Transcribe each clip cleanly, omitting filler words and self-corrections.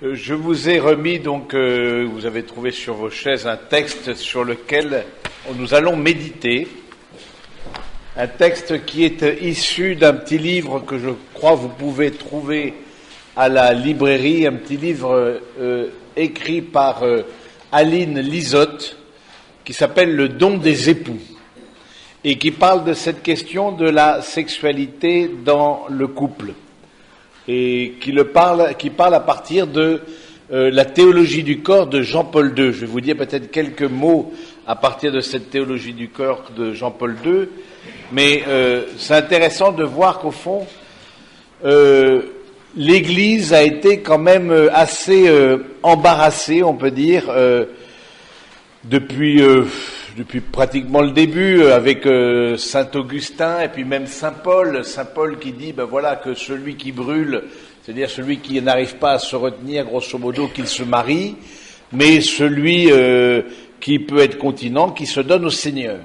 Je vous ai remis vous avez trouvé sur vos chaises un texte sur lequel nous allons méditer. Un texte qui est issu d'un petit livre que je crois vous pouvez trouver à la librairie, un petit livre écrit par Aline Lisotte qui s'appelle Le don des époux et qui parle de cette question de la sexualité dans le couple. Et qui parle à partir de la théologie du corps de Jean-Paul II. Je vais vous dire peut-être quelques mots à partir de cette théologie du corps de Jean-Paul II, mais c'est intéressant de voir qu'au fond, l'Église a été quand même assez embarrassée, on peut dire, depuis pratiquement le début, avec Saint Augustin et puis même Saint Paul qui dit voilà que celui qui brûle, c'est-à-dire celui qui n'arrive pas à se retenir, grosso modo, qu'il se marie, mais celui qui peut être continent, qui se donne au Seigneur.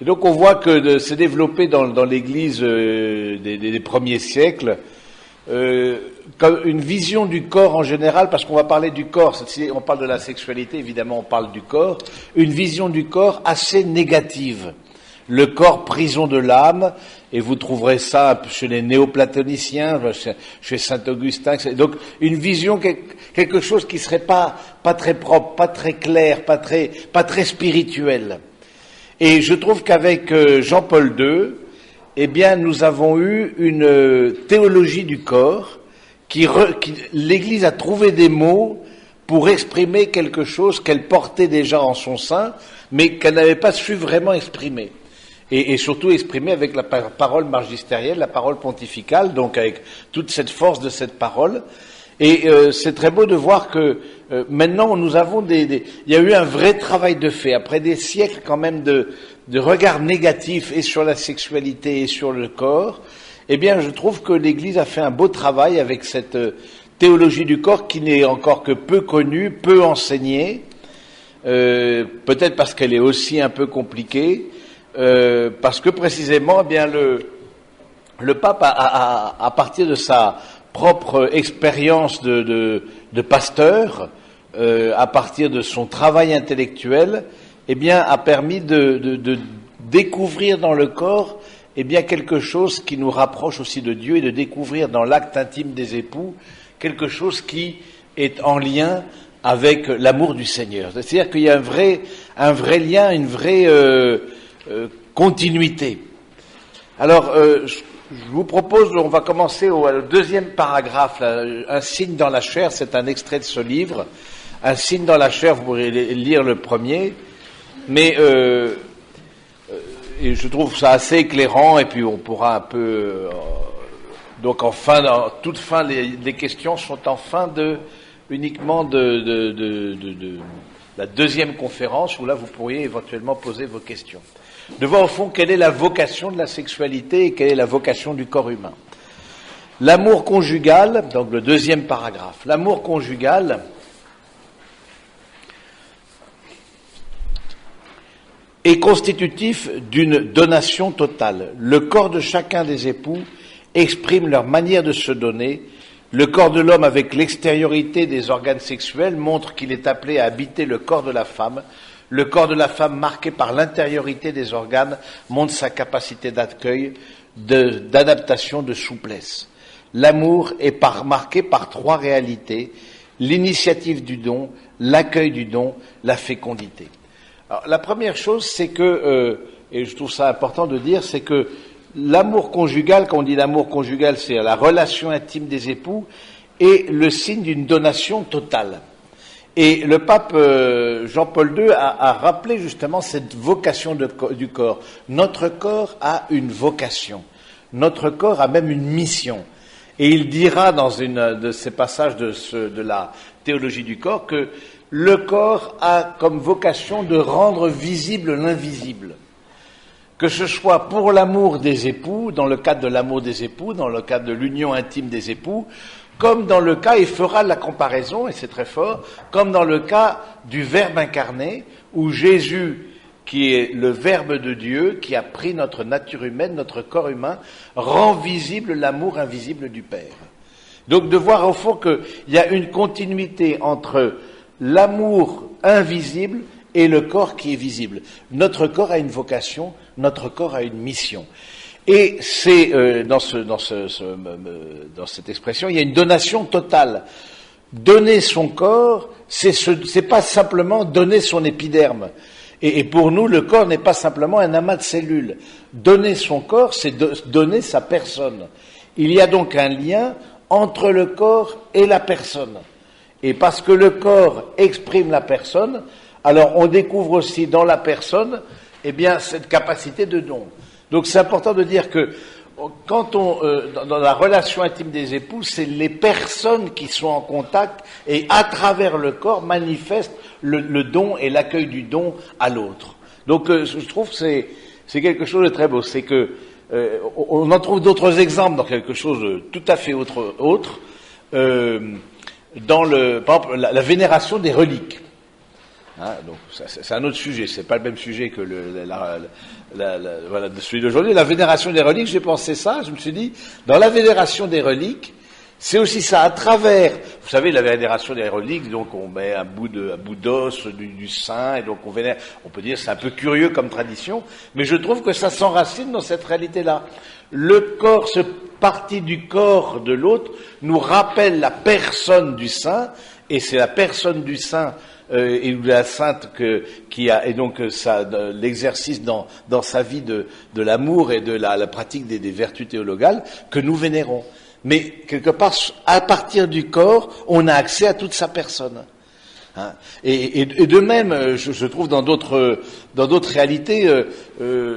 Et donc on voit que s'est développé dans l'Église des premiers siècles comme une vision du corps en général, parce qu'on va parler du corps, si on parle de la sexualité, évidemment on parle du corps, une vision du corps assez négative. Le corps prison de l'âme, et vous trouverez ça chez les néoplatoniciens, chez Saint Augustin, donc une vision, quelque chose qui serait pas très propre, pas très clair, pas très spirituel. Et je trouve qu'avec Jean-Paul II, eh bien, nous avons eu une théologie du corps l'Église a trouvé des mots pour exprimer quelque chose qu'elle portait déjà en son sein, mais qu'elle n'avait pas su vraiment exprimer. Et surtout exprimer avec la parole magistérielle, la parole pontificale, donc avec toute cette force de cette parole. Et c'est très beau de voir que maintenant nous avons il y a eu un vrai travail de fait, après des siècles quand même de regard négatif et sur la sexualité et sur le corps. Eh bien, je trouve que l'Église a fait un beau travail avec cette théologie du corps qui n'est encore que peu connue, peu enseignée, peut-être parce qu'elle est aussi un peu compliquée, parce que précisément, eh bien, le pape à partir de sa propre expérience de pasteur, à partir de son travail intellectuel, eh bien, a permis de découvrir dans le corps eh bien quelque chose qui nous rapproche aussi de Dieu et de découvrir dans l'acte intime des époux quelque chose qui est en lien avec l'amour du Seigneur. C'est-à-dire qu'il y a un vrai lien, une vraie continuité. Alors, je vous propose, on va commencer au deuxième paragraphe, là, un signe dans la chair, c'est un extrait de ce livre. Un signe dans la chair, vous pourrez lire le premier, mais et je trouve ça assez éclairant, et puis on pourra un peu donc en toute fin, les questions sont en fin uniquement de la deuxième conférence, où là vous pourriez éventuellement poser vos questions. De voir au fond quelle est la vocation de la sexualité et quelle est la vocation du corps humain. L'amour conjugal, donc le deuxième paragraphe, l'amour conjugal est constitutif d'une donation totale. Le corps de chacun des époux exprime leur manière de se donner. Le corps de l'homme, avec l'extériorité des organes sexuels, montre qu'il est appelé à habiter le corps de la femme. Le corps de la femme, marqué par l'intériorité des organes, montre sa capacité d'accueil, d'adaptation, de souplesse. L'amour est marqué par trois réalités: l'initiative du don, l'accueil du don, la fécondité. Alors, la première chose, c'est que, et je trouve ça important de dire, c'est que l'amour conjugal, quand on dit l'amour conjugal, c'est la relation intime des époux, est le signe d'une donation totale. Et le pape Jean-Paul II a rappelé justement cette vocation du corps. Notre corps a une vocation. Notre corps a même une mission. Et il dira dans une de ces passages de la théologie du corps que le corps a comme vocation de rendre visible l'invisible. Que ce soit pour l'amour des époux, dans le cadre de l'amour des époux, dans le cadre de l'union intime des époux, comme dans le cas, il fera la comparaison, et c'est très fort, comme dans le cas du Verbe incarné, où Jésus, qui est le Verbe de Dieu, qui a pris notre nature humaine, notre corps humain, rend visible l'amour invisible du Père. Donc de voir au fond qu'il y a une continuité entre l'amour invisible et le corps qui est visible. Notre corps a une vocation, notre corps a une mission. Et c'est dans cette expression, il y a une donation totale. Donner son corps, c'est pas simplement donner son épiderme. Et pour nous, le corps n'est pas simplement un amas de cellules. Donner son corps, c'est donner sa personne. Il y a donc un lien entre le corps et la personne. Et parce que le corps exprime la personne, alors on découvre aussi dans la personne, eh bien, cette capacité de don. Donc c'est important de dire que quand dans la relation intime des époux, c'est les personnes qui sont en contact et à travers le corps manifestent le don et l'accueil du don à l'autre. Donc je trouve que c'est quelque chose de très beau. C'est que on en trouve d'autres exemples dans quelque chose de tout à fait autre dans par exemple la vénération des reliques. Hein, donc c'est un autre sujet, c'est pas le même sujet que voilà, celui d'aujourd'hui. La vénération des reliques, j'ai pensé ça, je me suis dit, dans la vénération des reliques, c'est aussi ça, à travers, vous savez, la vénération des reliques, donc on met un bout d'os du saint, et donc on vénère, on peut dire c'est un peu curieux comme tradition, mais je trouve que ça s'enracine dans cette réalité-là. Le corps, ce partie du corps de l'autre, nous rappelle la personne du saint, et c'est la personne du saint et de la sainte qui a, et donc ça, l'exercice dans sa vie de l'amour et de la pratique des vertus théologales que nous vénérons. Mais quelque part, à partir du corps, on a accès à toute sa personne. Hein. Et de même, je trouve dans d'autres réalités,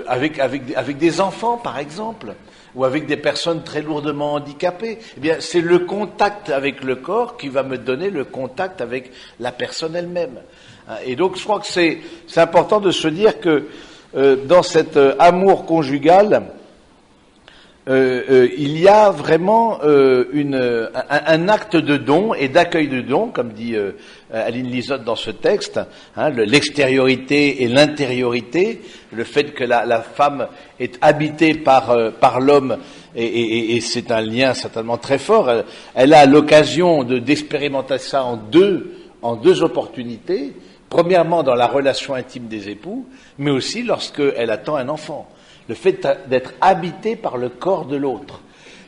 avec des enfants, par exemple, ou avec des personnes très lourdement handicapées, eh bien, c'est le contact avec le corps qui va me donner le contact avec la personne elle-même. Et donc, je crois que c'est important de se dire que dans cet amour conjugal, il y a vraiment un acte de don et d'accueil de don, comme dit Aline Lisotte dans ce texte, hein, l'extériorité et l'intériorité, le fait que la femme est habitée par l'homme, et c'est un lien certainement très fort. Elle a l'occasion d'expérimenter ça en deux opportunités. Premièrement, dans la relation intime des époux, mais aussi lorsqu'elle attend un enfant. Le fait d'être habité par le corps de l'autre.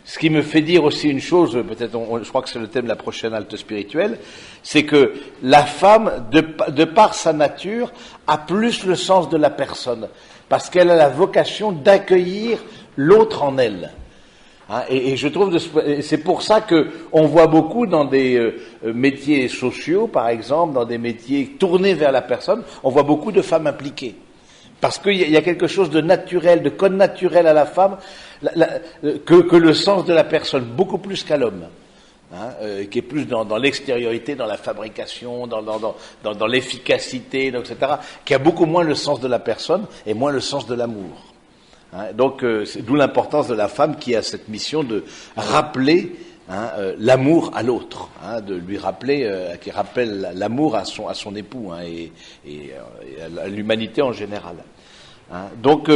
Ce qui me fait dire aussi une chose, peut-être, je crois que c'est le thème de la prochaine halte spirituelle, c'est que la femme, de par sa nature, a plus le sens de la personne, parce qu'elle a la vocation d'accueillir l'autre en elle. Hein, et je trouve, c'est pour ça que on voit beaucoup dans des métiers sociaux, par exemple, dans des métiers tournés vers la personne, on voit beaucoup de femmes impliquées. Parce qu'il y a quelque chose de naturel, de code naturel à la femme, que le sens de la personne, beaucoup plus qu'à l'homme, hein, qui est plus dans l'extériorité, dans la fabrication, dans l'efficacité, etc., qui a beaucoup moins le sens de la personne et moins le sens de l'amour. Hein, donc, c'est d'où l'importance de la femme qui a cette mission de rappeler l'amour à l'autre, hein, de lui rappeler, qui rappelle l'amour à son époux, hein, et à l'humanité en général. Hein. Donc,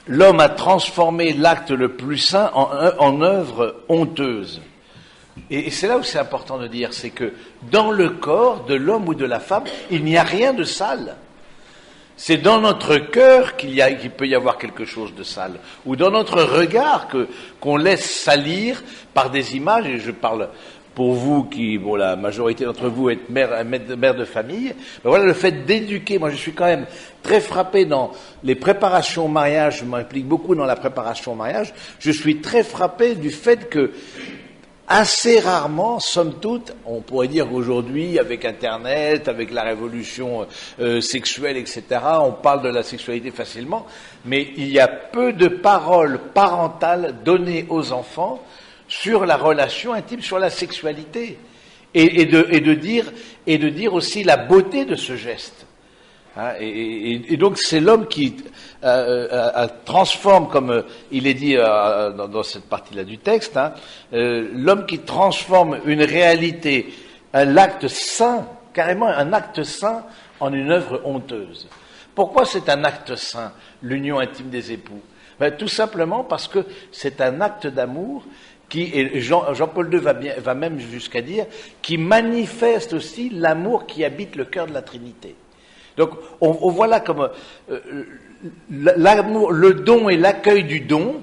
l'homme a transformé l'acte le plus saint en œuvre honteuse. Et c'est là où c'est important de dire, c'est que dans le corps de l'homme ou de la femme, il n'y a rien de sale. C'est dans notre cœur qu'il peut y avoir quelque chose de sale, ou dans notre regard qu'on laisse salir par des images. Et je parle pour vous qui, la majorité d'entre vous êtes mère de famille. Ben voilà, le fait d'éduquer. Moi, je suis quand même très frappé dans les préparations au mariage. Je m'implique beaucoup dans la préparation au mariage. Je suis très frappé du fait que assez rarement, somme toute, on pourrait dire qu'aujourd'hui, avec Internet, avec la révolution sexuelle, etc., on parle de la sexualité facilement, mais il y a peu de paroles parentales données aux enfants sur la relation intime, sur la sexualité, et de dire aussi la beauté de ce geste. Hein, et donc c'est l'homme qui transforme, comme il est dit dans cette partie-là du texte, hein, l'homme qui transforme une réalité, l'acte saint, carrément un acte saint, en une œuvre honteuse. Pourquoi c'est un acte saint, l'union intime des époux? Tout simplement parce que c'est un acte d'amour et Jean-Paul II va même jusqu'à dire, qui manifeste aussi l'amour qui habite le cœur de la Trinité. Donc, on voit là comme l'amour, le don et l'accueil du don,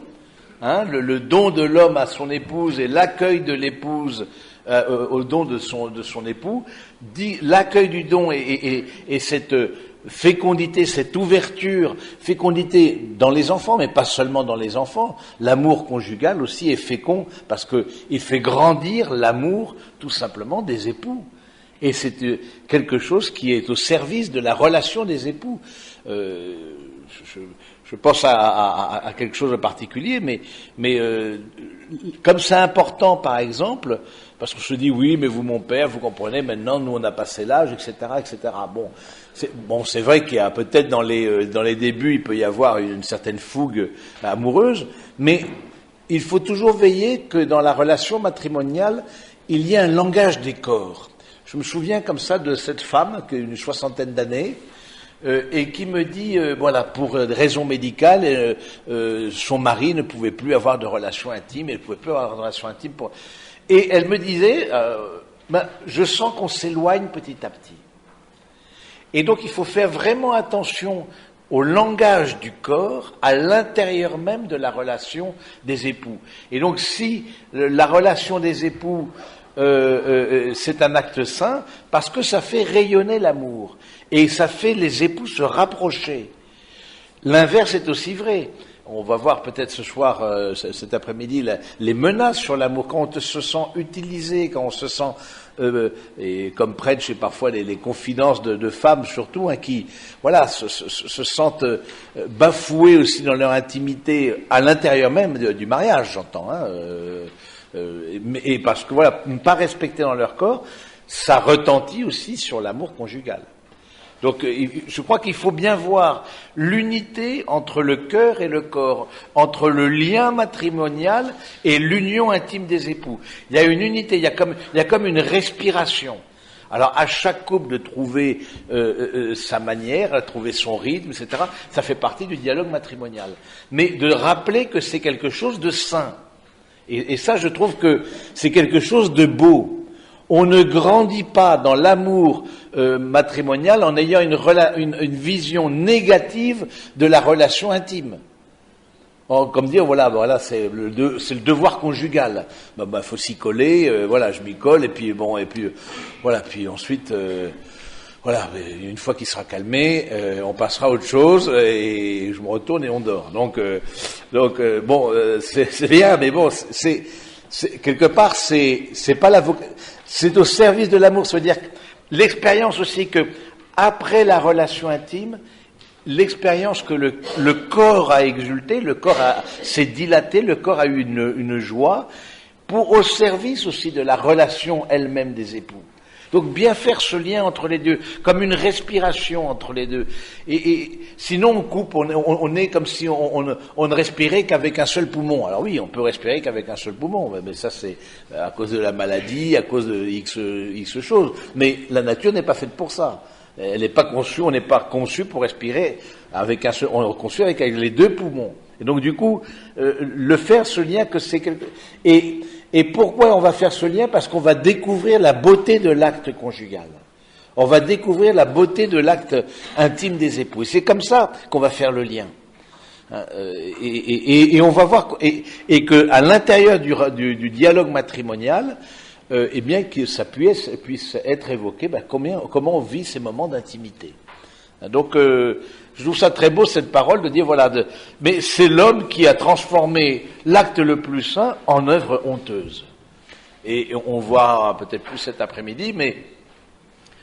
hein, le don de l'homme à son épouse et l'accueil de l'épouse au don de son époux, dit l'accueil du don et cette fécondité, cette ouverture, fécondité dans les enfants, mais pas seulement dans les enfants. L'amour conjugal aussi est fécond parce que il fait grandir l'amour tout simplement des époux. Et c'est quelque chose qui est au service de la relation des époux. Je pense à quelque chose de particulier, mais comme c'est important, par exemple, parce qu'on se dit oui, mais vous, mon père, vous comprenez, maintenant nous on a passé l'âge, etc., etc. C'est vrai qu'il y a peut-être dans les débuts, il peut y avoir une certaine fougue amoureuse, mais il faut toujours veiller que dans la relation matrimoniale, il y ait un langage des corps. Je me souviens comme ça de cette femme qui a une 60aine d'années et qui me dit, voilà, pour raison médicale, son mari ne pouvait plus avoir de relations intimes, elle ne pouvait plus avoir de relations intimes. Et elle me disait, je sens qu'on s'éloigne petit à petit. Et donc il faut faire vraiment attention au langage du corps à l'intérieur même de la relation des époux. Et donc si la relation des époux c'est un acte saint, parce que ça fait rayonner l'amour et ça fait les époux se rapprocher. L'inverse est aussi vrai. On va voir peut-être ce soir, cet après-midi, les menaces sur l'amour, quand on se sent utilisé, quand on se sent, et comme prêche, et parfois les confidences de femmes surtout, hein, qui, voilà, se sentent bafouées aussi dans leur intimité à l'intérieur même du mariage, j'entends, hein, et parce que voilà, ne pas respecter dans leur corps, ça retentit aussi sur l'amour conjugal. Donc je crois qu'il faut bien voir l'unité entre le cœur et le corps, entre le lien matrimonial et l'union intime des époux. Il y a une unité, il y a comme une respiration. Alors à chaque couple de trouver sa manière, de trouver son rythme, etc., ça fait partie du dialogue matrimonial. Mais de rappeler que c'est quelque chose de sain. Et ça, je trouve que c'est quelque chose de beau. On ne grandit pas dans l'amour matrimonial en ayant une vision négative de la relation intime. Comme dire, voilà, c'est le devoir conjugal. Faut s'y coller, voilà, je m'y colle, et puis voilà, puis ensuite, voilà, une fois qu'il sera calmé, on passera à autre chose, et je me retourne et on dort. Donc, c'est bien, mais bon, quelque part, c'est pas c'est au service de l'amour. Ça veut dire l'expérience aussi que, après la relation intime, l'expérience que le corps a exulté, le corps s'est dilaté, le corps a eu une joie, au service aussi de la relation elle-même des époux. Donc bien faire ce lien entre les deux, comme une respiration entre les deux. Et sinon on coupe, on est comme si on ne respirait qu'avec un seul poumon. Alors oui, on peut respirer qu'avec un seul poumon, mais ça c'est à cause de la maladie, à cause de X choses. Mais la nature n'est pas faite pour ça. Elle n'est pas conçue, on n'est pas conçu pour respirer avec un seul, on est conçu avec les deux poumons. Et donc du coup, le faire ce lien que c'est quelque... Et pourquoi on va faire ce lien? Parce qu'on va découvrir la beauté de l'acte conjugal. On va découvrir la beauté de l'acte intime des époux. Et c'est comme ça qu'on va faire le lien. Et on va voir et que à l'intérieur du dialogue matrimonial, eh bien que ça puisse être évoqué, comment on vit ces moments d'intimité. Donc je trouve ça très beau cette parole de dire mais c'est l'homme qui a transformé l'acte le plus saint en œuvre honteuse. Et on voit peut-être plus cet après-midi, mais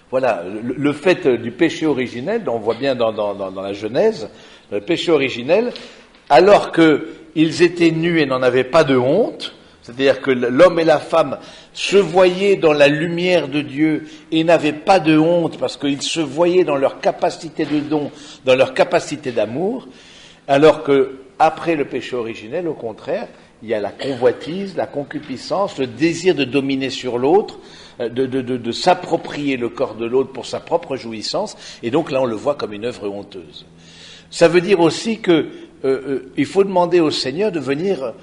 voilà, le fait du péché originel, on voit bien dans la Genèse, le péché originel, alors qu'ils étaient nus et n'en avaient pas de honte, c'est-à-dire que l'homme et la femme se voyaient dans la lumière de Dieu et n'avaient pas de honte parce qu'ils se voyaient dans leur capacité de don, dans leur capacité d'amour, alors que après le péché originel, au contraire, il y a la convoitise, la concupiscence, le désir de dominer sur l'autre, de s'approprier le corps de l'autre pour sa propre jouissance, et donc là on le voit comme une œuvre honteuse. Ça veut dire aussi que il faut demander au Seigneur de venir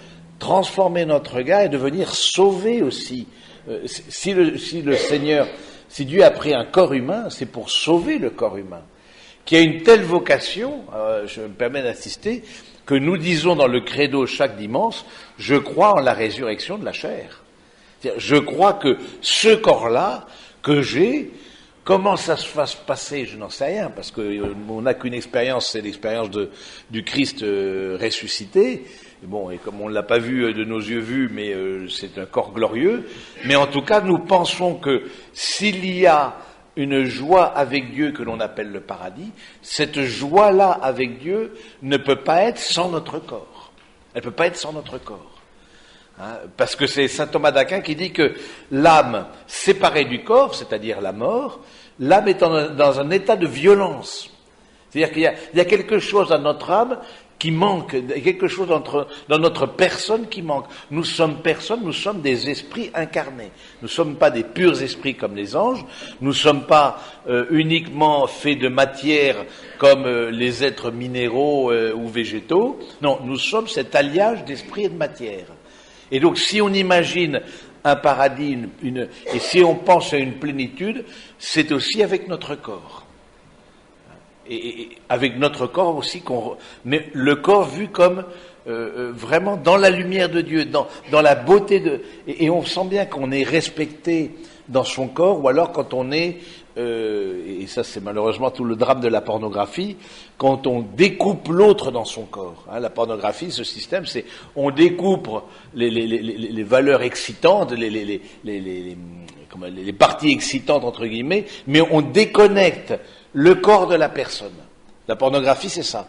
transformer notre regard et de venir sauver aussi. Si le Seigneur, si Dieu a pris un corps humain, c'est pour sauver le corps humain, qui a une telle vocation, je me permets d'insister, que nous disons dans le credo chaque dimanche, je crois en la résurrection de la chair. C'est-à-dire, je crois que ce corps-là, que j'ai, comment ça se va se passer, je n'en sais rien, parce qu'on n'a qu'une expérience, c'est l'expérience du Christ ressuscité. Bon, et comme on ne l'a pas vu de nos yeux vus, mais c'est un corps glorieux. Mais en tout cas, nous pensons que s'il y a une joie avec Dieu que l'on appelle le paradis, cette joie-là avec Dieu ne peut pas être sans notre corps. Elle ne peut pas être sans notre corps. Parce que c'est saint Thomas d'Aquin qui dit que l'âme séparée du corps, c'est-à-dire la mort, l'âme est dans un état de violence. C'est-à-dire qu'il y a quelque chose dans notre âme qui manque, quelque chose dans notre personne qui manque. Nous sommes personnes, nous sommes des esprits incarnés. Nous ne sommes pas des purs esprits comme les anges, nous ne sommes pas uniquement faits de matière comme les êtres minéraux ou végétaux. Non, nous sommes cet alliage d'esprit et de matière. Et donc, si on imagine un paradis, et si on pense à une plénitude, c'est aussi avec notre corps. Et avec notre corps aussi, mais le corps vu comme vraiment dans la lumière de Dieu, dans la beauté et on sent bien qu'on est respecté dans son corps, ou alors quand on est, et ça c'est malheureusement tout le drame de la pornographie, quand on découpe l'autre dans son corps. La pornographie, ce système, c'est on découpe les valeurs excitantes, les parties excitantes entre guillemets, mais on déconnecte le corps de la personne. La pornographie, c'est ça.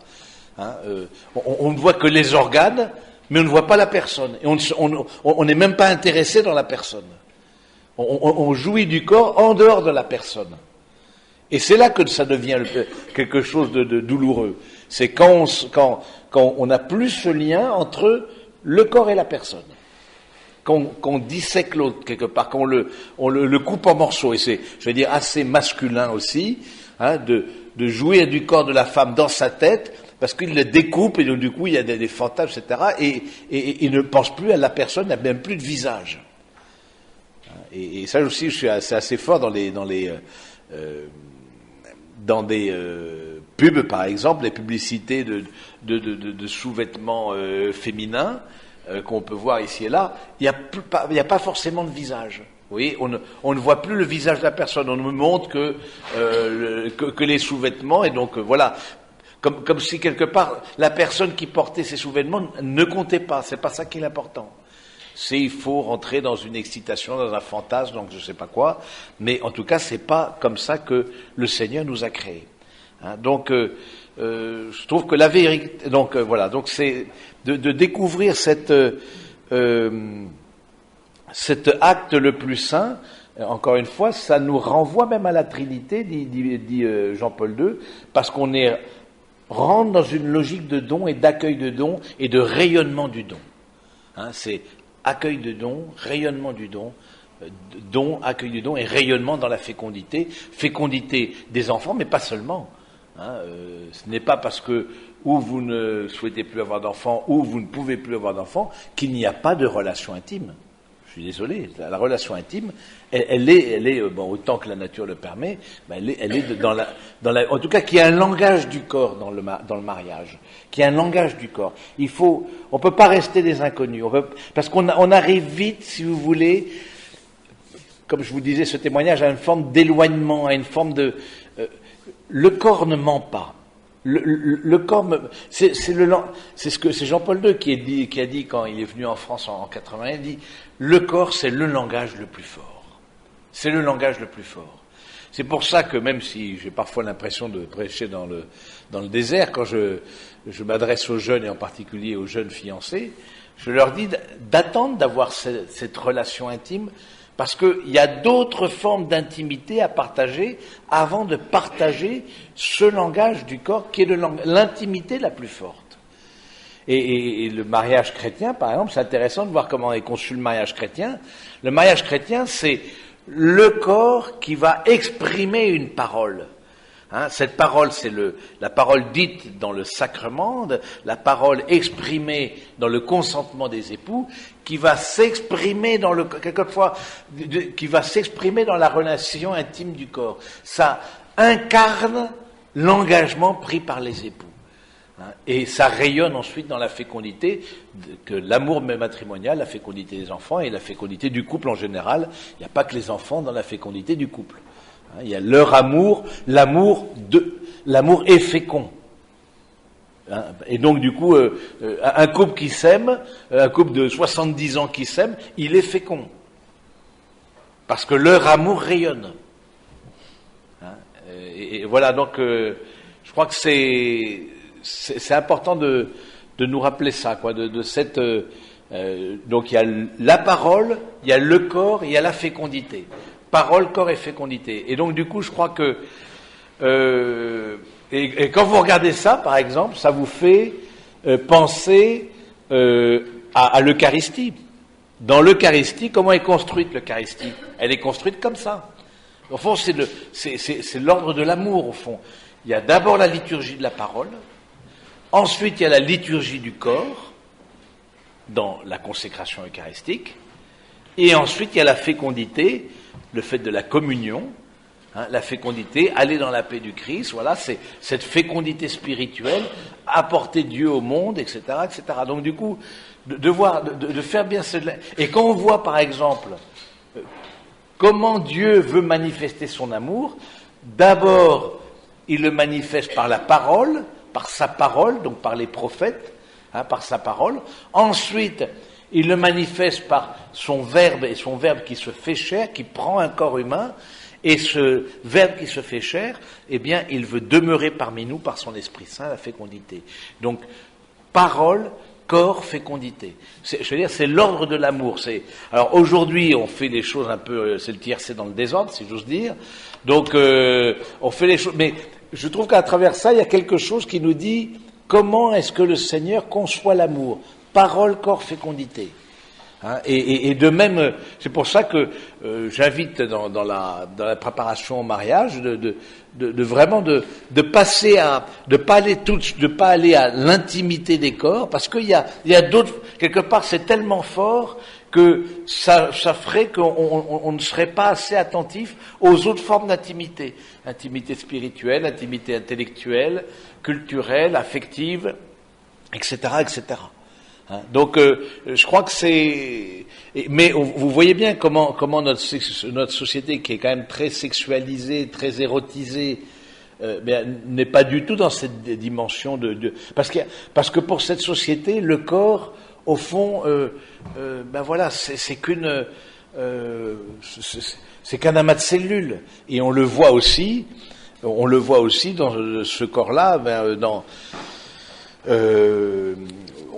On ne voit que les organes, mais on ne voit pas la personne. Et on n'est même pas intéressé dans la personne. On jouit du corps en dehors de la personne. Et c'est là que ça devient quelque chose de douloureux. C'est quand on n'a plus ce lien entre le corps et la personne. Qu'on dissèque l'autre quelque part, qu'on le coupe en morceaux. Et c'est, je vais dire, assez masculin aussi, de jouir du corps de la femme dans sa tête, parce qu'il le découpe, et donc du coup il y a des fantasmes, etc. Et il ne pense plus à la personne, il n'a même plus de visage. Et ça aussi, c'est assez fort dans des pubs, par exemple, des publicités de sous-vêtements féminins qu'on peut voir ici et là. Il n'y a pas forcément de visage. Vous voyez, on ne voit plus le visage de la personne. On ne montre que les sous-vêtements. Et donc voilà, comme si quelque part la personne qui portait ces sous-vêtements ne comptait pas. C'est pas ça qui est important. Il faut rentrer dans une excitation, dans un fantasme, donc je sais pas quoi, mais en tout cas c'est pas comme ça que le Seigneur nous a créés. Donc je trouve que la vérité, donc voilà, donc c'est de découvrir cet acte le plus saint. Encore une fois, ça nous renvoie même à la Trinité, dit Jean-Paul II, parce qu'on rentre dans une logique de don et d'accueil de don et de rayonnement du don. C'est accueil de don, rayonnement du don, accueil du don et rayonnement dans la fécondité des enfants, mais pas seulement. Ce n'est pas parce que ou vous ne souhaitez plus avoir d'enfants ou vous ne pouvez plus avoir d'enfants qu'il n'y a pas de relation intime. Je suis désolé, la relation intime, elle est bon, autant que la nature le permet, elle est dans la, en tout cas, qu'il y a un langage du corps dans le mariage, qu'il y a un langage du corps. On peut pas rester des inconnus, parce qu'on arrive vite, si vous voulez, comme je vous disais, ce témoignage à une forme d'éloignement, à une forme le corps ne ment pas. Le corps, c'est Jean-Paul II qui a dit quand il est venu en France en 80, il dit le corps c'est le langage le plus fort. C'est le langage le plus fort. C'est pour ça que même si j'ai parfois l'impression de prêcher dans le désert, quand je m'adresse aux jeunes et en particulier aux jeunes fiancés, je leur dis d'attendre d'avoir cette relation intime. Parce qu'il y a d'autres formes d'intimité à partager avant de partager ce langage du corps qui est l'intimité la plus forte. Et le mariage chrétien, par exemple, c'est intéressant de voir comment est conçu le mariage chrétien. Le mariage chrétien, c'est le corps qui va exprimer une parole. Hein, cette parole, c'est la parole dite dans le sacrement, la parole exprimée dans le consentement des époux, qui va s'exprimer quelquefois, qui va s'exprimer dans la relation intime du corps. Ça incarne l'engagement pris par les époux. Hein, et ça rayonne ensuite dans la fécondité, que l'amour matrimonial, la fécondité des enfants et la fécondité du couple en général. Il n'y a pas que les enfants dans la fécondité du couple. Il y a leur amour, l'amour est fécond. Et donc du coup, un couple qui s'aime, un couple de 70 ans qui s'aime, il est fécond. Parce que leur amour rayonne. Et voilà, donc je crois que c'est important de nous rappeler ça, quoi, de cette... donc il y a la parole, il y a le corps, il y a la fécondité. Parole, corps et fécondité. Et donc, du coup, je crois que... et quand vous regardez ça, par exemple, ça vous fait penser à l'Eucharistie. Dans l'Eucharistie, comment est construite l'Eucharistie? Elle est construite comme ça. Au fond, c'est l'ordre de l'amour, au fond. Il y a d'abord la liturgie de la parole, ensuite il y a la liturgie du corps, dans la consécration eucharistique, et ensuite il y a la fécondité, le fait de la communion, hein, la fécondité, aller dans la paix du Christ, voilà, c'est cette fécondité spirituelle, apporter Dieu au monde, etc., etc. Donc du coup, de faire bien cela. Et quand on voit, par exemple, comment Dieu veut manifester son amour, d'abord, il le manifeste par la parole, par sa parole, donc par les prophètes, hein, par sa parole. Ensuite, il le manifeste par son verbe, et son verbe qui se fait chair, qui prend un corps humain, et ce verbe qui se fait chair, eh bien, il veut demeurer parmi nous par son Esprit Saint, la fécondité. Donc, parole, corps, fécondité. Je veux dire, c'est l'ordre de l'amour. Alors, aujourd'hui, on fait les choses un peu, c'est le tiercé dans le désordre, si j'ose dire. Donc, on fait les choses, mais je trouve qu'à travers ça, il y a quelque chose qui nous dit comment est-ce que le Seigneur conçoit l'amour. Parole, corps, fécondité. Hein, et de même, c'est pour ça que j'invite dans la préparation au mariage de vraiment de passer de pas aller à l'intimité des corps, parce qu'il y a d'autres, quelque part c'est tellement fort que ça ferait qu'on ne serait pas assez attentif aux autres formes d'intimité. Intimité spirituelle, intimité intellectuelle, culturelle, affective, etc., etc. Donc, je crois que mais vous voyez bien comment notre société, qui est quand même très sexualisée, très érotisée, n'est pas du tout dans cette dimension parce que pour cette société, le corps, au fond, voilà, c'est qu'un amas de cellules, et on le voit aussi dans ce corps-là,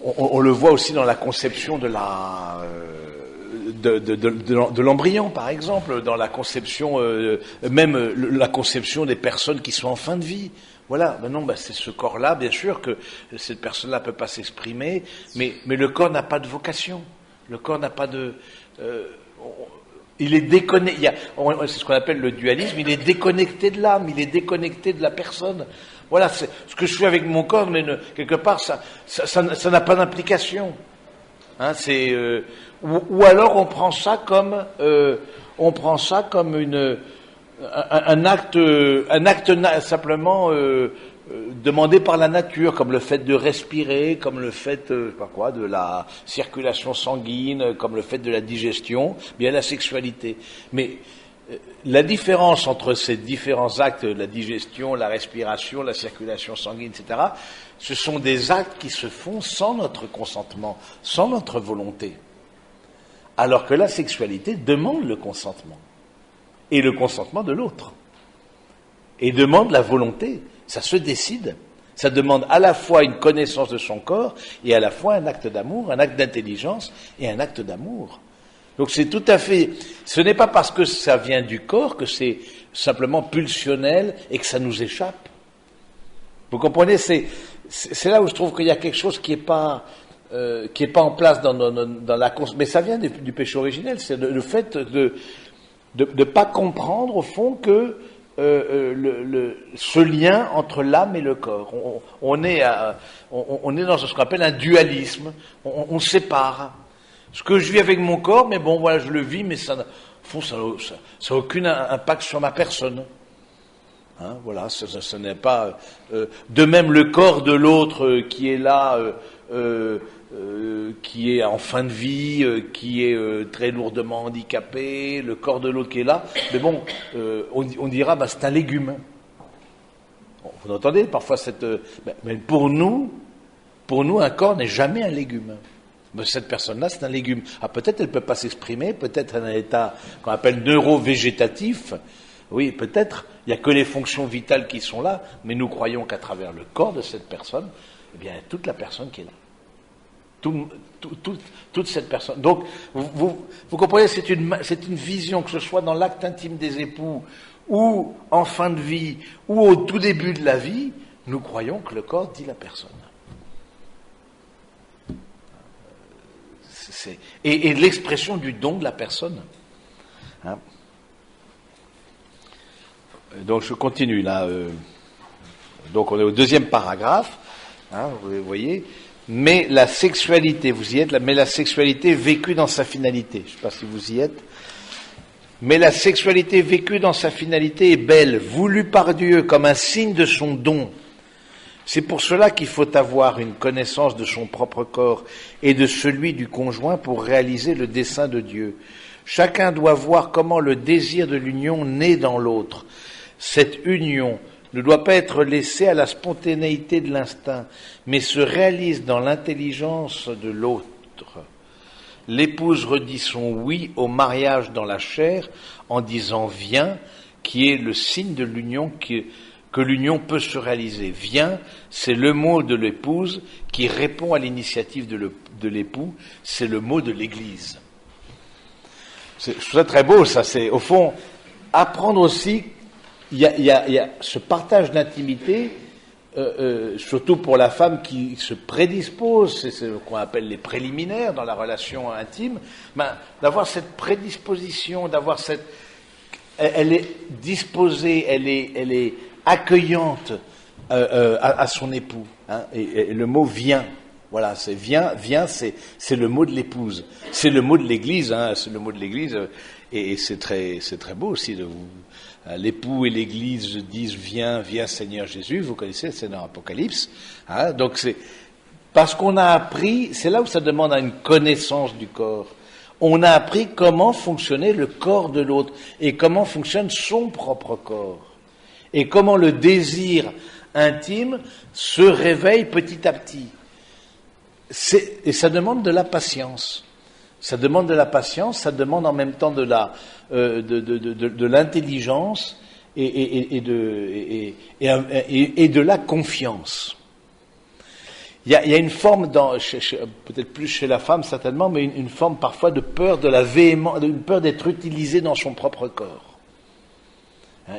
on le voit aussi dans la conception de l'embryon, par exemple, dans la conception, même la conception des personnes qui sont en fin de vie. Voilà, maintenant, c'est ce corps-là, bien sûr que cette personne-là peut pas s'exprimer, mais le corps n'a pas de vocation. Le corps n'a pas de... il est déconnecté, c'est ce qu'on appelle le dualisme, il est déconnecté de l'âme, il est déconnecté de la personne. Voilà, c'est ce que je fais avec mon corps, mais quelque part, ça n'a pas d'implication. Hein, ou alors on prend ça comme un acte simplement demandé par la nature, comme le fait de respirer, comme le fait, de la circulation sanguine, comme le fait de la digestion, bien la sexualité. Mais la différence entre ces différents actes, la digestion, la respiration, la circulation sanguine, etc., ce sont des actes qui se font sans notre consentement, sans notre volonté. Alors que la sexualité demande le consentement. Et le consentement de l'autre. Et demande la volonté. Ça se décide. Ça demande à la fois une connaissance de son corps et à la fois un acte d'amour, un acte d'intelligence et un acte d'amour. Donc c'est tout à fait... Ce n'est pas parce que ça vient du corps que c'est simplement pulsionnel et que ça nous échappe. Vous comprenez, c'est là où je trouve qu'il y a quelque chose qui est pas en place dans la... Mais ça vient du péché originel, c'est le fait de pas comprendre au fond que ce lien entre l'âme et le corps. On est dans ce qu'on appelle un dualisme. On sépare. Ce que je vis avec mon corps, mais bon, voilà, je le vis, mais ça n'a aucun impact sur ma personne. Hein, voilà, ce n'est pas... de même, le corps de l'autre qui est là, qui est en fin de vie, qui est très lourdement handicapé, le corps de l'autre qui est là, mais bon, on dira, c'est un légume. Bon, vous entendez parfois cette... mais pour nous, un corps n'est jamais un légume. Mais cette personne-là, c'est un légume. Ah, peut-être elle ne peut pas s'exprimer, peut-être elle a un état qu'on appelle neurovégétatif. Oui, peut-être, il n'y a que les fonctions vitales qui sont là, mais nous croyons qu'à travers le corps de cette personne, eh bien, il y a toute la personne qui est là. Toute cette personne. Donc, vous comprenez, c'est une vision, que ce soit dans l'acte intime des époux, ou en fin de vie, ou au tout début de la vie, nous croyons que le corps dit la personne. Et l'expression du don de la personne. Hein. Donc je continue là. Donc on est au deuxième paragraphe. Hein, vous voyez. Mais la sexualité, vous y êtes là. Mais la sexualité vécue dans sa finalité. Je ne sais pas si vous y êtes. Mais la sexualité vécue dans sa finalité est belle, voulue par Dieu comme un signe de son don. C'est pour cela qu'il faut avoir une connaissance de son propre corps et de celui du conjoint pour réaliser le dessein de Dieu. Chacun doit voir comment le désir de l'union naît dans l'autre. Cette union ne doit pas être laissée à la spontanéité de l'instinct, mais se réalise dans l'intelligence de l'autre. L'épouse redit son oui au mariage dans la chair en disant « viens », qui est le signe de l'union que l'union peut se réaliser. Viens, c'est le mot de l'épouse qui répond à l'initiative de l'époux, c'est le mot de l'Église. C'est très beau, ça. C'est au fond apprendre aussi. Il y a ce partage d'intimité, surtout pour la femme qui se prédispose. C'est ce qu'on appelle les préliminaires dans la relation intime. D'avoir cette prédisposition, d'avoir cette, elle est disposée, elle est accueillante à son époux. Hein, et le mot vient. Voilà, c'est vient, c'est le mot de l'épouse, c'est le mot de l'Église, hein, c'est le mot de l'Église, et c'est très beau aussi de vous. L'époux et l'Église disent viens Seigneur Jésus, vous connaissez, c'est dans l'Apocalypse, hein, donc c'est parce qu'on a appris, c'est là où ça demande une connaissance du corps. On a appris comment fonctionnait le corps de l'autre et comment fonctionne son propre corps et comment le désir intime se réveille petit à petit. Et ça demande de la patience. Ça demande de la patience, ça demande en même temps de l'intelligence et de la confiance. Il y a une forme, peut-être plus chez la femme certainement, mais une forme parfois de peur de la véhémence, une peur d'être utilisée dans son propre corps.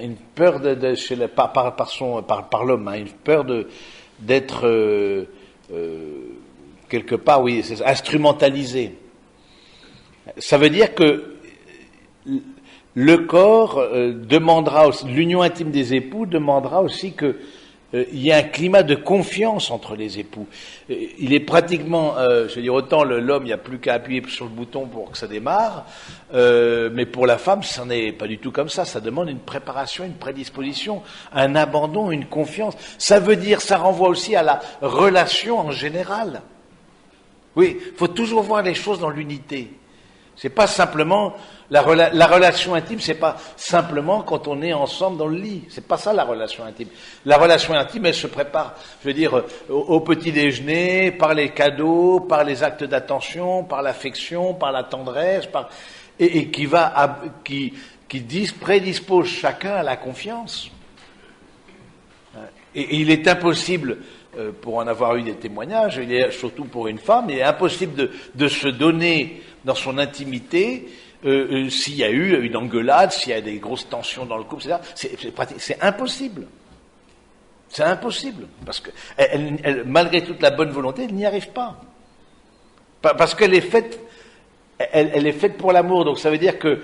Une peur par l'homme, une peur d'être quelque part, oui, c'est instrumentalisé. Ça veut dire que le corps demandera, l'union intime des époux demandera aussi que il y ait un climat de confiance entre les époux. Il est pratiquement, je veux dire, autant l'homme, il n'y a plus qu'à appuyer sur le bouton pour que ça démarre, mais pour la femme, ça n'est pas du tout comme ça. Ça demande une préparation, une prédisposition, un abandon, une confiance. Ça veut dire, ça renvoie aussi à la relation en général. Oui, il faut toujours voir les choses dans l'unité. C'est pas simplement la relation intime, c'est pas simplement quand on est ensemble dans le lit. C'est pas ça la relation intime. La relation intime, elle se prépare, je veux dire, au petit déjeuner, par les cadeaux, par les actes d'attention, par l'affection, par la tendresse, et qui prédispose chacun à la confiance. Et il est impossible, pour en avoir eu des témoignages, il est surtout pour une femme, il est impossible de se donner dans son intimité s'il y a eu une engueulade, s'il y a des grosses tensions dans le couple, etc. C'est impossible. C'est impossible. Parce que malgré toute la bonne volonté, elle n'y arrive pas. Parce qu'elle est faite elle est faite pour l'amour. Donc ça veut dire que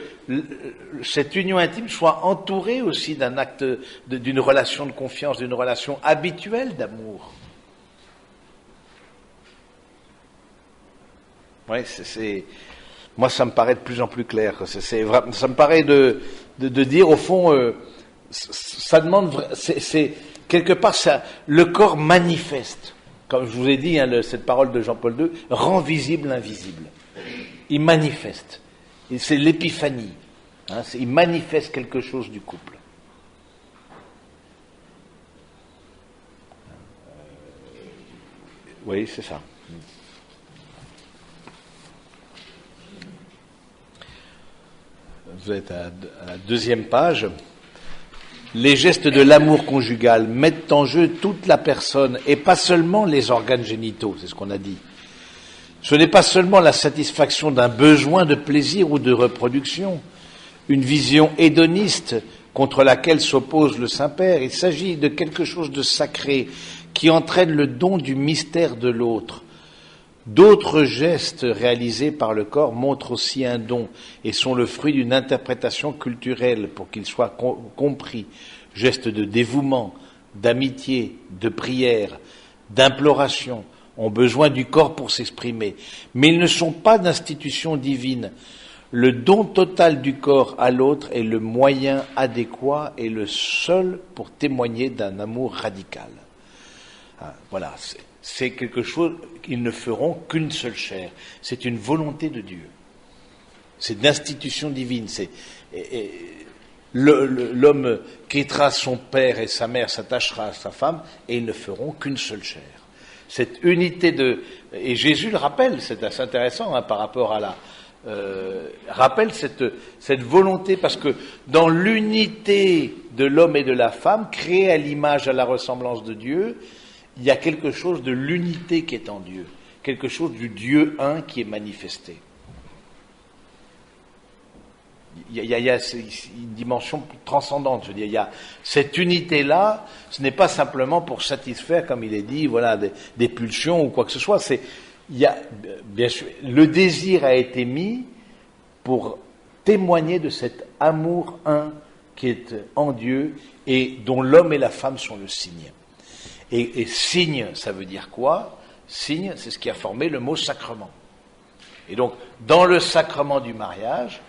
cette union intime soit entourée aussi d'un acte, d'une relation de confiance, d'une relation habituelle d'amour. Oui, moi ça me paraît de plus en plus clair. Ça me paraît de dire au fond, ça demande, c'est quelque part ça, le corps manifeste. Comme je vous ai dit, cette parole de Jean-Paul II, rend visible l'invisible. Il manifeste. C'est l'épiphanie. Il manifeste quelque chose du couple. Oui, c'est ça. Vous êtes à la deuxième page. Les gestes de l'amour conjugal mettent en jeu toute la personne et pas seulement les organes génitaux, c'est ce qu'on a dit. Ce n'est pas seulement la satisfaction d'un besoin de plaisir ou de reproduction, une vision hédoniste contre laquelle s'oppose le Saint-Père. Il s'agit de quelque chose de sacré qui entraîne le don du mystère de l'autre. D'autres gestes réalisés par le corps montrent aussi un don et sont le fruit d'une interprétation culturelle pour qu'ils soient compris. Gestes de dévouement, d'amitié, de prière, d'imploration ont besoin du corps pour s'exprimer, mais ils ne sont pas d'institution divine. Le don total du corps à l'autre est le moyen adéquat et le seul pour témoigner d'un amour radical. Voilà, c'est quelque chose qu'ils ne feront qu'une seule chair. C'est une volonté de Dieu. C'est d'institution divine. L'homme quittera son père et sa mère, s'attachera à sa femme, et ils ne feront qu'une seule chair. Cette unité et Jésus le rappelle, c'est assez intéressant par rapport à rappelle cette volonté, parce que dans l'unité de l'homme et de la femme, créée à l'image, à la ressemblance de Dieu, il y a quelque chose de l'unité qui est en Dieu, quelque chose du Dieu un qui est manifesté. Il y a une dimension transcendante, je veux dire, il y a cette unité-là, ce n'est pas simplement pour satisfaire, comme il est dit, voilà, des pulsions ou quoi que ce soit, bien sûr, le désir a été mis pour témoigner de cet amour un qui est en Dieu et dont l'homme et la femme sont le signe. Et signe, ça veut dire quoi? Signe, c'est ce qui a formé le mot sacrement. Et donc, dans le sacrement du mariage,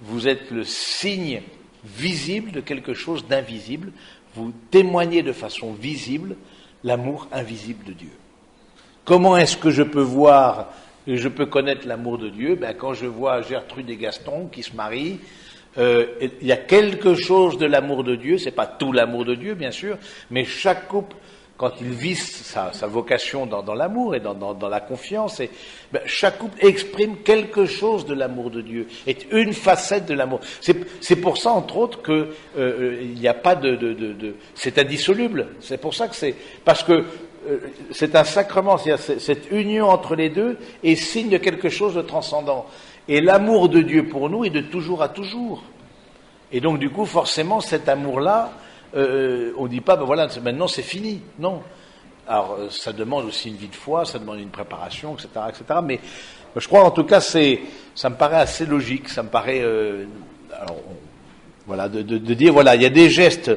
vous êtes le signe visible de quelque chose d'invisible. Vous témoignez de façon visible l'amour invisible de Dieu. Comment est-ce que je peux voir et je peux connaître l'amour de Dieu? Quand je vois Gertrude et Gaston qui se marient, il y a quelque chose de l'amour de Dieu. C'est pas tout l'amour de Dieu, bien sûr, mais chaque couple, quand il vit sa vocation dans l'amour et dans la confiance, chaque couple exprime quelque chose de l'amour de Dieu, est une facette de l'amour. C'est pour ça, entre autres, que il n'y a pas c'est indissoluble. C'est pour ça que parce que c'est un sacrement, c'est-à-dire cette union entre les deux est signe de quelque chose de transcendant. Et l'amour de Dieu pour nous est de toujours à toujours. Et donc, du coup, forcément, cet amour-là, on ne dit pas, voilà, maintenant c'est fini. Non. Alors, ça demande aussi une vie de foi, ça demande une préparation, etc., etc. Mais je crois, en tout cas, ça me paraît assez logique. Ça me paraît, voilà, de dire, voilà, il y a des gestes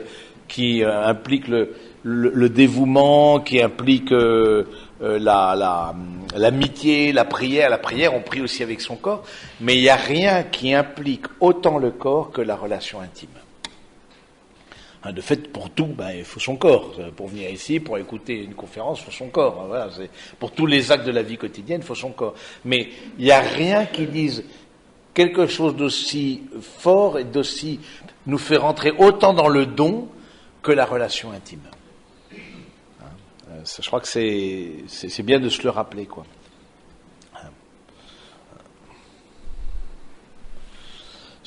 qui impliquent le dévouement, qui impliquent l'amitié, la prière. La prière, on prie aussi avec son corps, mais il n'y a rien qui implique autant le corps que la relation intime. De fait, pour tout, il faut son corps. Pour venir ici, pour écouter une conférence, il faut son corps. Voilà, pour tous les actes de la vie quotidienne, il faut son corps. Mais il n'y a rien qui dise quelque chose d'aussi fort et d'aussi nous fait rentrer autant dans le don que la relation intime. Je crois que c'est bien de se le rappeler, quoi.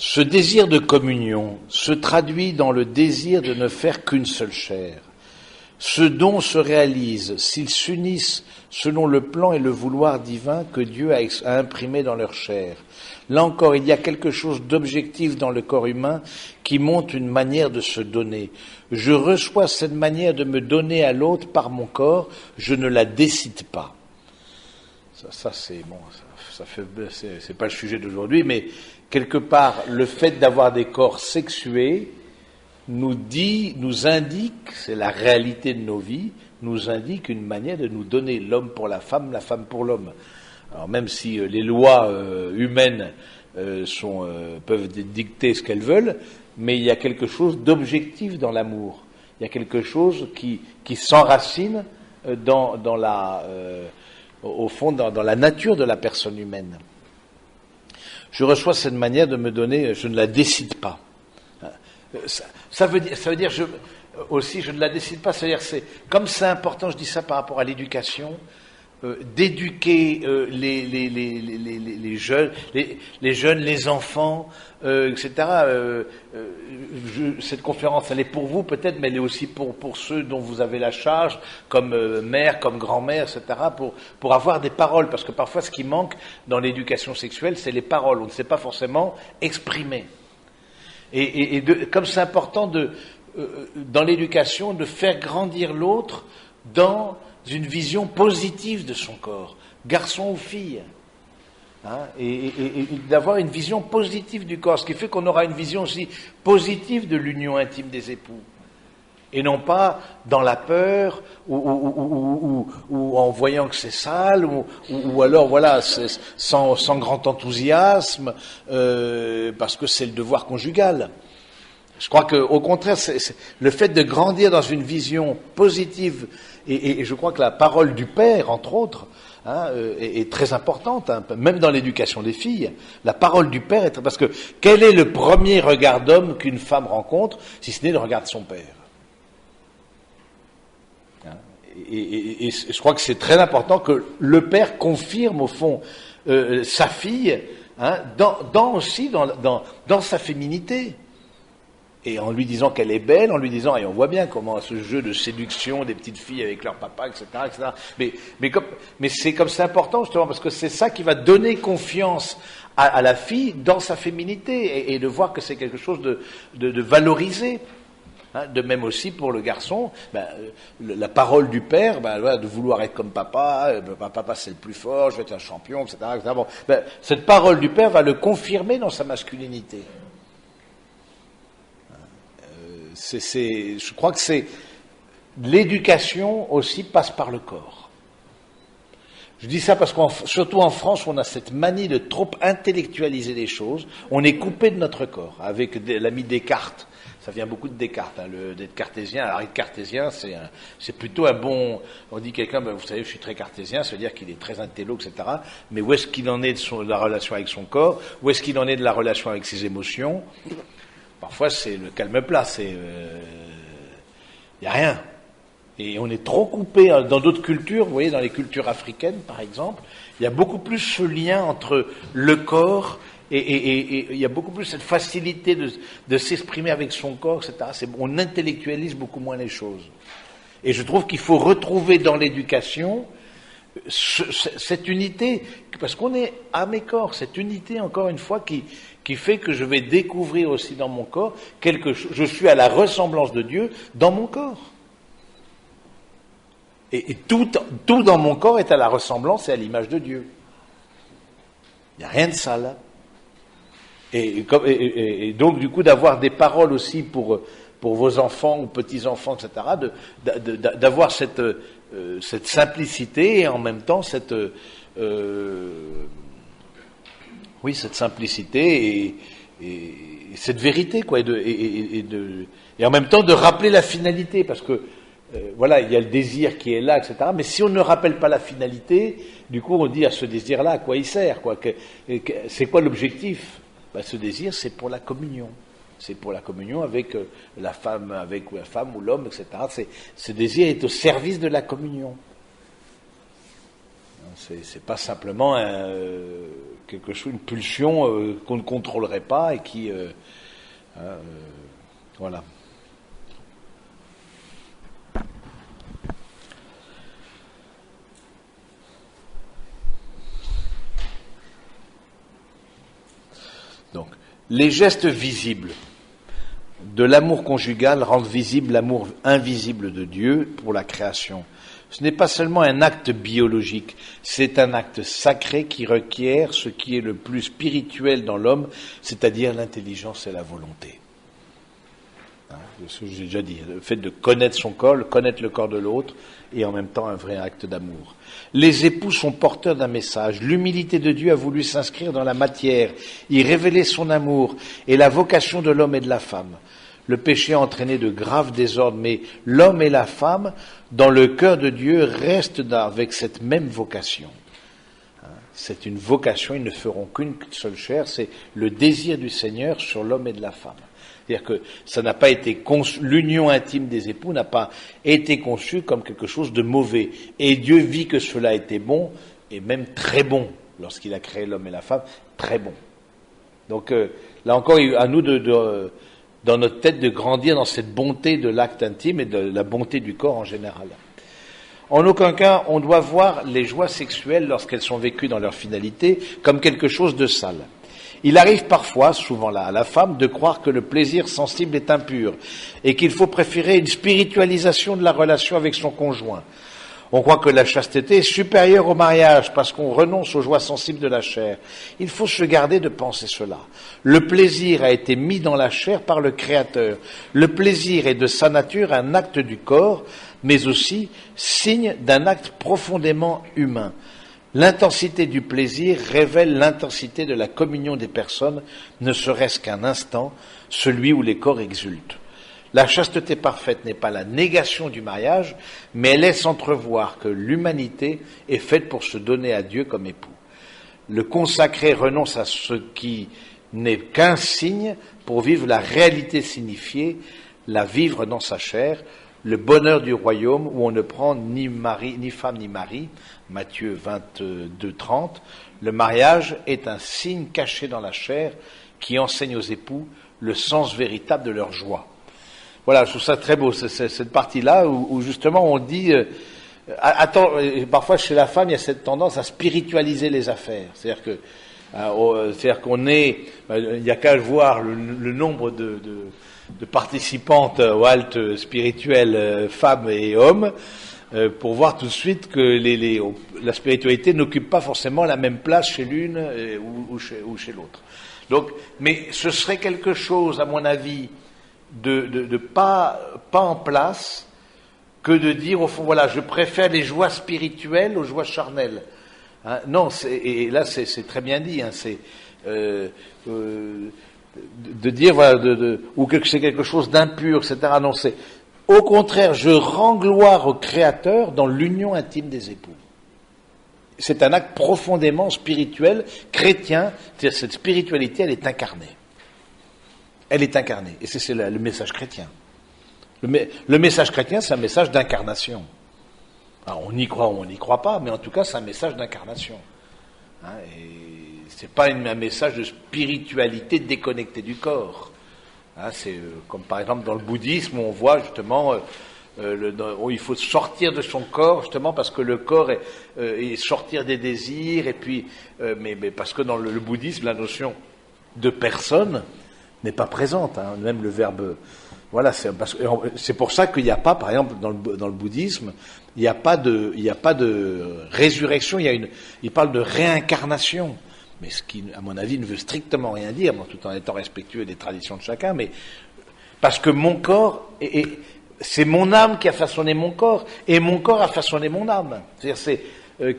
Ce désir de communion se traduit dans le désir de ne faire qu'une seule chair. Ce don se réalise s'ils s'unissent selon le plan et le vouloir divin que Dieu a imprimé dans leur chair. Là encore, il y a quelque chose d'objectif dans le corps humain qui montre une manière de se donner. Je reçois cette manière de me donner à l'autre par mon corps, je ne la décide pas. Ça c'est bon, c'est pas le sujet d'aujourd'hui, mais quelque part, le fait d'avoir des corps sexués nous indique, c'est la réalité de nos vies, nous indique une manière de nous donner l'homme pour la femme pour l'homme. Alors même si les lois humaines peuvent dicter ce qu'elles veulent, mais il y a quelque chose d'objectif dans l'amour. Il y a quelque chose qui s'enracine au fond, dans la nature de la personne humaine. Je reçois cette manière de me donner, je ne la décide pas. Ça veut dire je ne la décide pas, c'est-à-dire comme c'est important, je dis ça par rapport à l'éducation, d'éduquer les jeunes, les enfants, etc. Cette conférence, elle est pour vous peut-être, mais elle est aussi pour ceux dont vous avez la charge, comme mère, comme grand-mère, etc. Pour avoir des paroles, parce que parfois ce qui manque dans l'éducation sexuelle, c'est les paroles. On ne sait pas forcément exprimer. Comme c'est important dans l'éducation de faire grandir l'autre dans une vision positive de son corps, garçon ou fille, et d'avoir une vision positive du corps, ce qui fait qu'on aura une vision aussi positive de l'union intime des époux, et non pas dans la peur ou en voyant que c'est sale ou alors voilà sans grand enthousiasme parce que c'est le devoir conjugal. Je crois qu'au contraire, c'est le fait de grandir dans une vision positive, et je crois que la parole du père, entre autres, est très importante, même dans l'éducation des filles. La parole du père parce que quel est le premier regard d'homme qu'une femme rencontre, si ce n'est le regard de son père? Et je crois que c'est très important que le père confirme au fond sa fille, dans sa féminité. Et en lui disant qu'elle est belle, en lui disant, et on voit bien comment ce jeu de séduction des petites filles avec leur papa, etc., mais c'est important justement, parce que c'est ça qui va donner confiance à la fille dans sa féminité, et de voir que c'est quelque chose de valorisé. De même aussi pour le garçon, la parole du père, de vouloir être comme papa, papa c'est le plus fort, je vais être un champion, etc. Bon, cette parole du père va le confirmer dans sa masculinité. Je crois que l'éducation aussi passe par le corps. Je dis ça parce surtout en France, on a cette manie de trop intellectualiser les choses. On est coupé de notre corps. Avec l'ami Descartes, ça vient beaucoup de Descartes, d'être cartésien. Alors être cartésien, c'est plutôt un bon. On dit quelqu'un, vous savez, je suis très cartésien, ça veut dire qu'il est très intello, etc. Mais où est-ce qu'il en est de la relation avec son corps? Où est-ce qu'il en est de la relation avec ses émotions? Parfois, c'est le calme plat, il n'y a rien. Et on est trop coupé. Dans d'autres cultures, vous voyez, dans les cultures africaines, par exemple, il y a beaucoup plus ce lien entre le corps et il y a beaucoup plus cette facilité de s'exprimer avec son corps, etc. On intellectualise beaucoup moins les choses. Et je trouve qu'il faut retrouver dans l'éducation cette unité, parce qu'on est âme et corps, cette unité, encore une fois, qui fait que je vais découvrir aussi dans mon corps quelque chose. Je suis à la ressemblance de Dieu dans mon corps. Et tout dans mon corps est à la ressemblance et à l'image de Dieu. Il n'y a rien de sale. Et donc, du coup, d'avoir des paroles aussi pour vos enfants ou petits-enfants, etc., d'avoir cette simplicité et en même temps cette simplicité et cette vérité, quoi, et en même temps de rappeler la finalité, parce que voilà, il y a le désir qui est là, etc. Mais si on ne rappelle pas la finalité, du coup, on dit à ce désir-là, à quoi il sert, quoi. C'est quoi l'objectif? Ce désir, c'est pour la communion. C'est pour la communion avec la femme ou l'homme, etc. Ce désir est au service de la communion. C'est pas simplement quelque chose, une pulsion qu'on ne contrôlerait pas et qui, voilà. Donc, les gestes visibles de l'amour conjugal rendent visible l'amour invisible de Dieu pour la création. ce n'est pas seulement un acte biologique, c'est un acte sacré qui requiert ce qui est le plus spirituel dans l'homme, c'est-à-dire l'intelligence et la volonté. Ce que j'ai déjà dit, le fait de connaître son corps, connaître le corps de l'autre, et en même temps un vrai acte d'amour. Les époux sont porteurs d'un message. L'humilité de Dieu a voulu s'inscrire dans la matière, y révéler son amour et la vocation de l'homme et de la femme. Le péché a entraîné de graves désordres, mais l'homme et la femme, dans le cœur de Dieu, restent avec cette même vocation. C'est une vocation, ils ne feront qu'une seule chair, c'est le désir du Seigneur sur l'homme et de la femme. C'est-à-dire que ça n'a pas été conçu, l'union intime des époux n'a pas été conçue comme quelque chose de mauvais. Et Dieu vit que cela était bon, et même très bon, lorsqu'il a créé l'homme et la femme, très bon. Donc là encore, à nous dans notre tête de grandir dans cette bonté de l'acte intime et de la bonté du corps en général. En aucun cas, on doit voir les joies sexuelles lorsqu'elles sont vécues dans leur finalité comme quelque chose de sale. Il arrive parfois, souvent là, à la femme, de croire que le plaisir sensible est impur et qu'il faut préférer une spiritualisation de la relation avec son conjoint. On croit que la chasteté est supérieure au mariage parce qu'on renonce aux joies sensibles de la chair. Il faut se garder de penser cela. Le plaisir a été mis dans la chair par le Créateur. Le plaisir est de sa nature un acte du corps, mais aussi signe d'un acte profondément humain. L'intensité du plaisir révèle l'intensité de la communion des personnes, ne serait-ce qu'un instant, celui où les corps exultent. La chasteté parfaite n'est pas la négation du mariage, mais elle laisse entrevoir que l'humanité est faite pour se donner à Dieu comme époux. Le consacré renonce à ce qui n'est qu'un signe pour vivre la réalité signifiée, la vivre dans sa chair, le bonheur du royaume où on ne prend ni mari, ni femme, ni mari. Matthieu 22, 30. Le mariage est un signe caché dans la chair qui enseigne aux époux le sens véritable de leur joie. Voilà, je trouve ça très beau, cette partie-là où justement on dit, parfois chez la femme il y a cette tendance à spiritualiser les affaires. C'est-à-dire qu'on est, il n'y a qu'à voir le nombre de participantes au halte spirituel femmes et hommes pour voir tout de suite que la spiritualité n'occupe pas forcément la même place chez l'une ou chez l'autre. Donc, mais ce serait quelque chose, à mon avis, de pas en place que de dire au fond, voilà, je préfère les joies spirituelles aux joies charnelles. Hein, non, et là c'est très bien dit. Hein, c'est de dire voilà, ou que c'est quelque chose d'impur, etc. Non, c'est au contraire, je rends gloire au Créateur dans l'union intime des époux. C'est un acte profondément spirituel, chrétien, c'est-à-dire cette spiritualité, elle est incarnée. Elle est incarnée, et c'est le message chrétien. Le message chrétien, c'est un message d'incarnation. Alors, on y croit ou on n'y croit pas, mais en tout cas, c'est un message d'incarnation. Hein, et c'est pas un message de spiritualité déconnectée du corps. Hein, c'est comme par exemple dans le bouddhisme, où on voit justement où il faut sortir de son corps, justement parce que le corps est sortir des désirs, et puis mais parce que dans le bouddhisme, la notion de personne n'est pas présente. Hein, même le verbe, voilà, c'est pour ça qu'il n'y a pas, par exemple, dans le bouddhisme, il n'y a pas de résurrection. Il parle de réincarnation. Mais ce qui, à mon avis, ne veut strictement rien dire, tout en étant respectueux des traditions de chacun, mais parce que mon corps, c'est mon âme qui a façonné mon corps, et mon corps a façonné mon âme. C'est-à-dire, c'est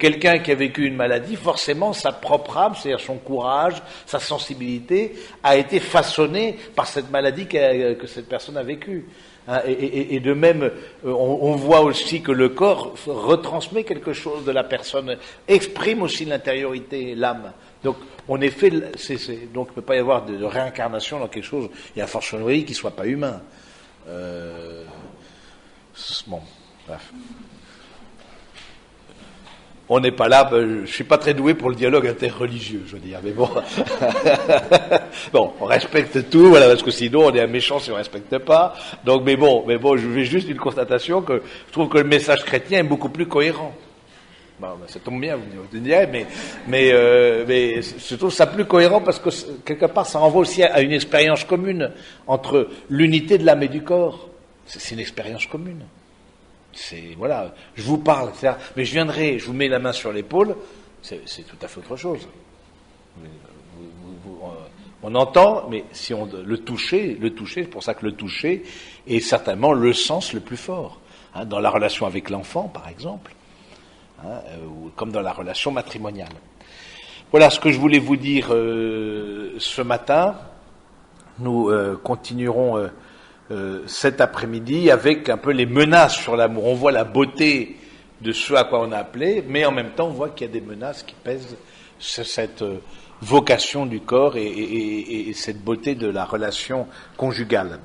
quelqu'un qui a vécu une maladie, forcément, sa propre âme, c'est-à-dire son courage, sa sensibilité, a été façonnée par cette maladie que cette personne a vécue. Hein, et de même, on voit aussi que le corps retransmet quelque chose de la personne, exprime aussi l'intériorité, l'âme. Donc, on est fait, donc il ne peut pas y avoir de réincarnation dans quelque chose, il y a fortiori qui ne soit pas humain. Bon, bref. On n'est pas là, je suis pas très doué pour le dialogue interreligieux, je veux dire, mais bon. Bon, on respecte tout, voilà, parce que sinon on est un méchant si on respecte pas. Donc, mais bon, je fais juste une constatation que je trouve que le message chrétien est beaucoup plus cohérent. Bon, ça tombe bien, vous me direz, mais je trouve ça plus cohérent parce que quelque part ça renvoie aussi à une expérience commune entre l'unité de l'âme et du corps. C'est une expérience commune. Voilà, je vous parle, etc. Mais je viendrai, je vous mets la main sur l'épaule, c'est tout à fait autre chose. On entend, mais si on le toucher, c'est pour ça que le toucher est certainement le sens le plus fort. Hein, dans la relation avec l'enfant, par exemple, hein, ou comme dans la relation matrimoniale. Voilà ce que je voulais vous dire ce matin. Nous continuerons cet après-midi avec un peu les menaces sur l'amour. On voit la beauté de ce à quoi on a appelé, mais en même temps on voit qu'il y a des menaces qui pèsent sur cette vocation du corps et cette beauté de la relation conjugale.